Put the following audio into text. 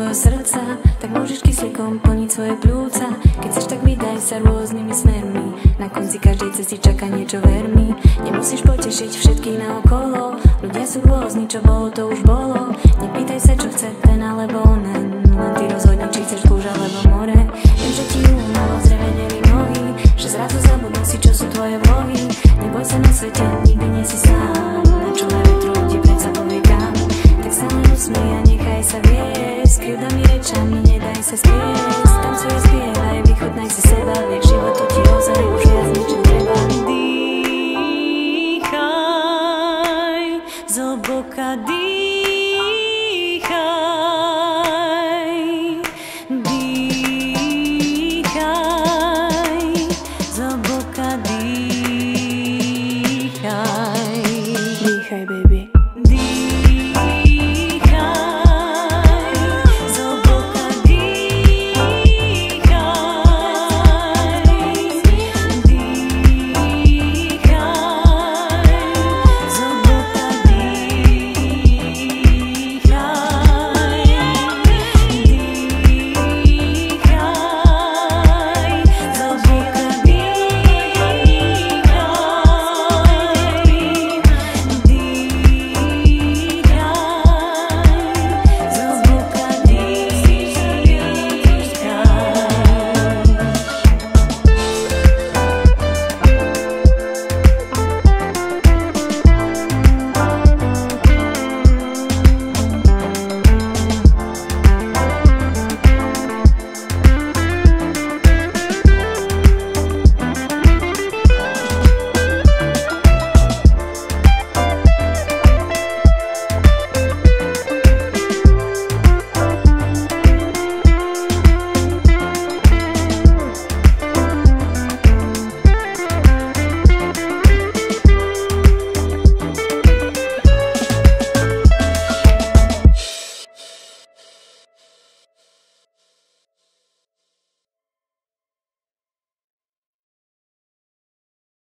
svojho srdca, tak môžeš kyslíkom plniť svoje pľúca. Keď chceš, tak vydaj sa rôznymi smermi, na konci každej cesty čaká niečo, ver mi. Nemusíš potešiť všetkých naokolo, ľudia sú rôzni, čo bolo, to už bolo. Nepýtaj sa, čo chce ten alebo onen, len ty rozhodni, či chceš púšť alebo more. Viem, že ti umelo zreveneli nohy, že zrazu zabudnú si, čo sú tvoje vlohy. Neboj sa, na svete nikdy nie si sám, na čo na vetru ti predsa povie kam. Tak sa len usmej a nechaj sa viesť, s krivdami rečami nedaj sa spiesť. Tam svoje spievaj, vychutnaj si seba, vieš, životu ti ozaj už viac ničím treba. Dýchaj, zhlboka dýchaj, dýchaj, zhlboka dýchaj.